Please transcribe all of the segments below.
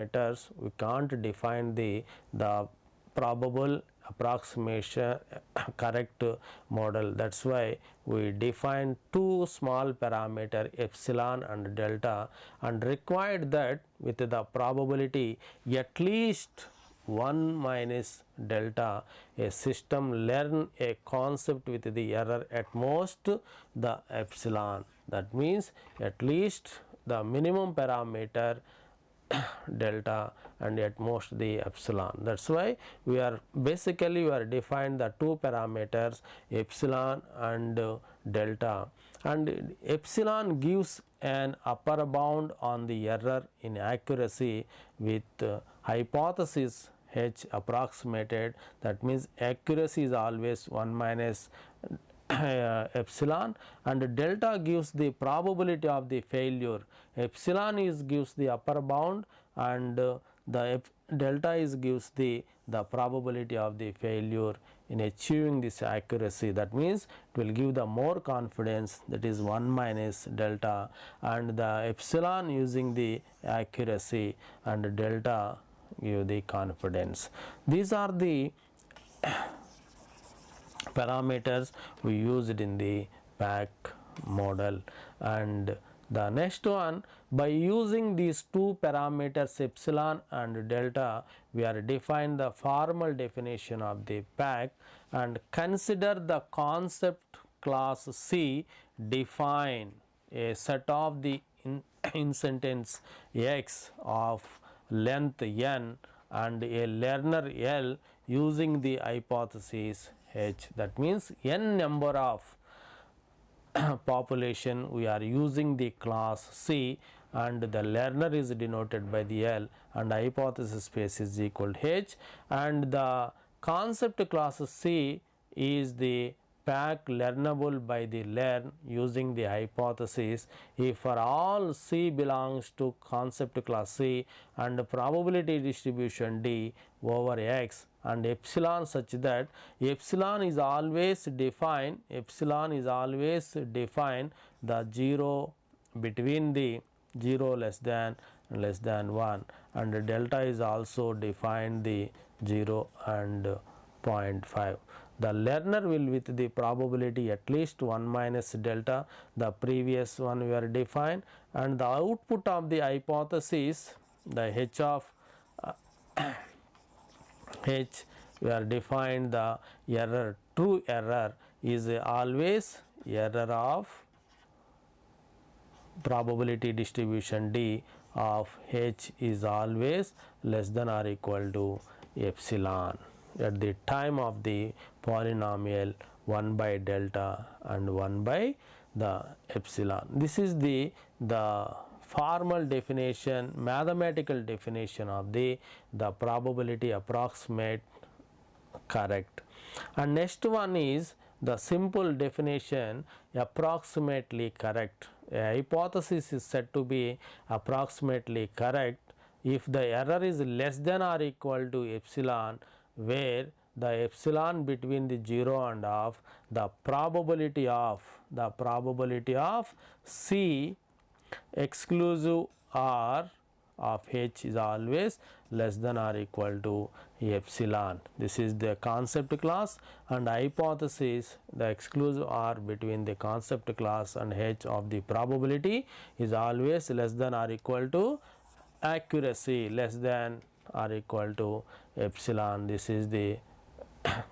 parameters, we can't define the probable approximation correct model. That's why we define two small parameter epsilon and delta, and required that with the probability at least 1 minus delta, a system learn a concept with the error at most the epsilon. That means at least the minimum parameter delta and at most the epsilon. That's why we are defined the two parameters epsilon and delta, and epsilon gives an upper bound on the error in accuracy with hypothesis h approximated. That means accuracy is always 1 minus epsilon, and delta gives the probability of the failure. Epsilon gives the upper bound, and delta gives the probability of the failure in achieving this accuracy. That means it will give the more confidence, that is 1 minus delta, and the epsilon using the accuracy and delta give the confidence. These are the parameters we used in the PAC model. And the next one, by using these two parameters epsilon and delta, we are define the formal definition of the PAC, and consider the concept class C define a set of the instance x of length n and a learner L using the hypothesis h. That means n number of population we are using the class C, and the learner is denoted by the L, and hypothesis space is equal to h, and the concept class C is the PAC learnable by the learn using the hypothesis if for all C belongs to concept class C and probability distribution D over X and epsilon such that epsilon is always defined the 0 between the 0 less than 1, and delta is also defined the 0 and 0.5. The learner will with the probability at least 1 minus delta, the previous one we are defined, and the output of the hypothesis, the h of h, we are defined the error, true error is always error of probability distribution D of h is always less than or equal to epsilon at the time of the polynomial 1 by delta and 1 by the epsilon. This is the formal definition, mathematical definition of the probability approximate correct. And next one is the simple definition approximately correct. A hypothesis is said to be approximately correct if the error is less than or equal to epsilon, where the epsilon between the 0 and half, the probability of C exclusive R of h is always less than or equal to epsilon. This is the concept class, and hypothesis, the exclusive R between the concept class and h of the probability is always less than or equal to accuracy less than or equal to epsilon. This is the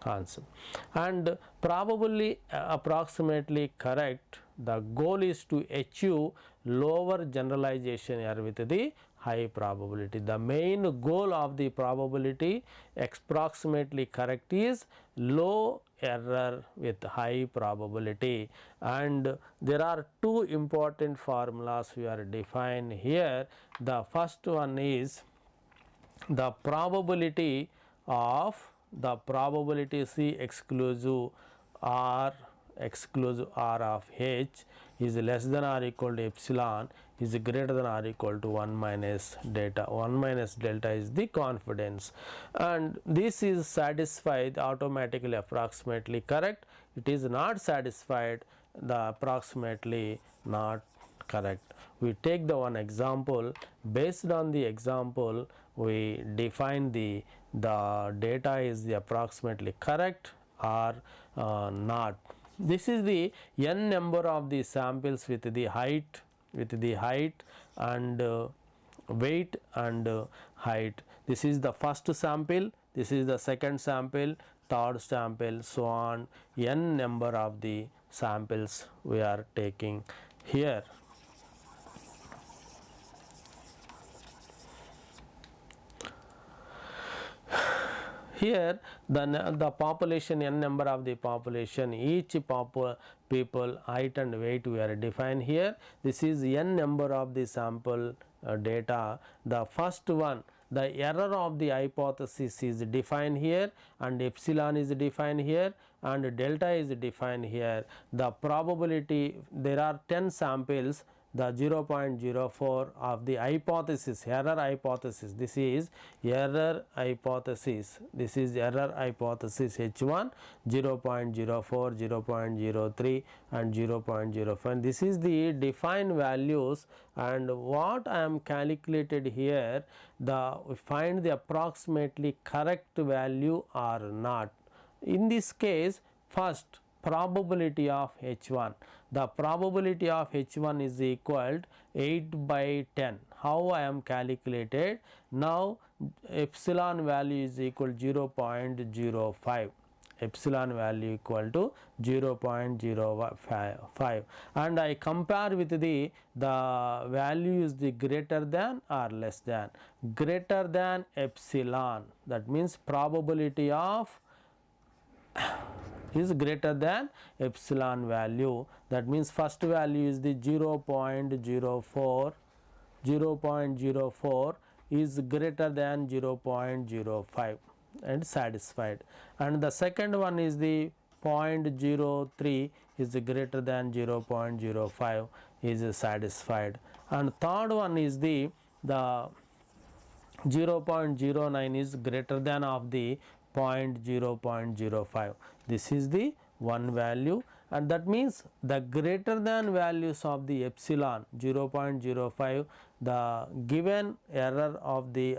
concept. And probably approximately correct, the goal is to achieve lower generalization error with the high probability. The main goal of the probability approximately correct is low error with high probability, and there are two important formulas we are defined here. The first one is the probability C exclusive R of h is less than or equal to epsilon is greater than or equal to 1 minus delta. 1 minus delta is the confidence, and this is satisfied automatically approximately correct. It is not satisfied, the approximately not correct. We take the one example. Based on the example, we define the data is the approximately correct or not. This is the n number of the samples with the height and weight and height. This is the first sample, this is the second sample, third sample, so on, n number of the samples we are taking here. Here the population, n number of the population, each people height and weight we are defined here. This is n number of the sample data. The first one, the error of the hypothesis is defined here, and epsilon is defined here, and delta is defined here. The probability, there are 10 samples, the 0.04 of the hypothesis, error hypothesis, this is error hypothesis, this is error hypothesis H1, 0.04, 0.03 and 0.05. This is the defined values, and what I am calculated here, we find the approximately correct value or not. In this case, first probability of H1. The probability of H1 is equal to 8 by 10. How I am calculated? Now epsilon value is equal to 0.05. Epsilon value equal to 0.05, and I compare with the value is the greater than or less than. Greater than epsilon, that means probability of is greater than epsilon value, that means first value is the 0.04, 0.04 is greater than 0.05 and satisfied, and the second one is the 0.03 is greater than 0.05 is satisfied, and third one is the 0.09 is greater than of the 0.05. This is the one value, and that means the greater than values of the epsilon 0.05, the given error of the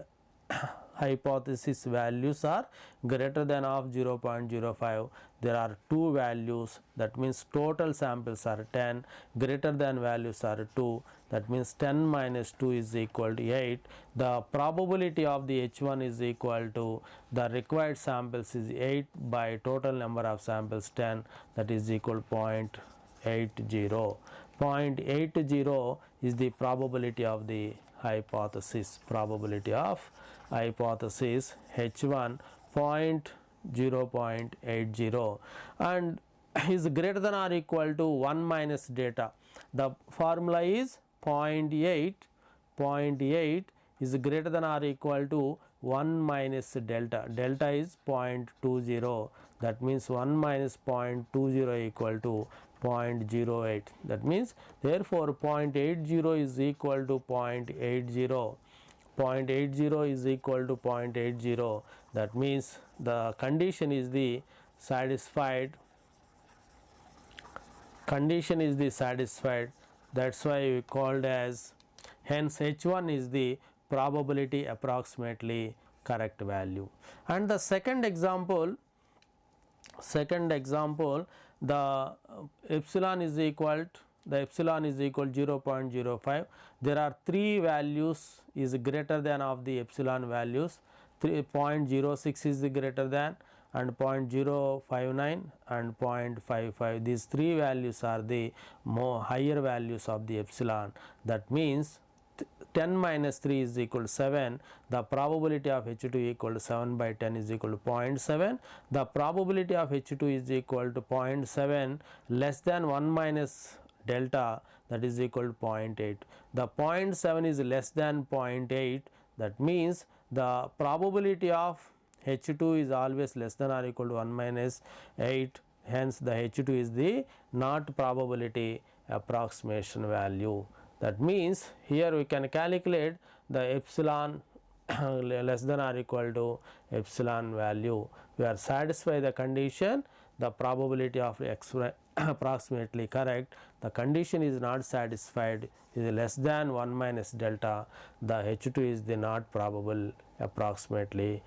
hypothesis values are greater than of 0.05. There are two values, that means total samples are 10, greater than values are 2, that means 10 minus 2 is equal to 8. The probability of the H1 is equal to the required samples is 8 by total number of samples 10, that is equal to 0.80. 0.80 is the probability of the hypothesis, probability of hypothesis H1 0.80, and is greater than or equal to 1 minus data. The formula is 0.8, 0.8 is greater than or equal to 1 minus delta, delta is 0.20, that means 1 minus 0.20 equal to 0.08, that means therefore 0.80 is equal to 0.80, 0.80 is equal to 0.80, that means the condition is the satisfied, condition is the satisfied, that's why we called as, hence H1 is the probability approximately correct value. And the second example, the epsilon is equal to, the epsilon is equal to 0.05. There are three values is greater than of the epsilon values, 0.06 is greater than, and 0.059 and 0.55. These three values are the more higher values of the epsilon. That means 10 minus 3 is equal to 7. The probability of H2 equal to 7 by 10 is equal to 0.7. The probability of H2 is equal to 0.7 less than 1 minus delta, that is equal to 0.8. The 0.7 is less than 0.8, that means the probability of H2 is always less than or equal to 1 minus 8, hence the H2 is the not probability approximation value. That means here we can calculate the epsilon less than or equal to epsilon value. We are satisfied the condition, the probability of approximately correct, the condition is not satisfied, is less than 1 minus delta, the H2 is the not probable approximately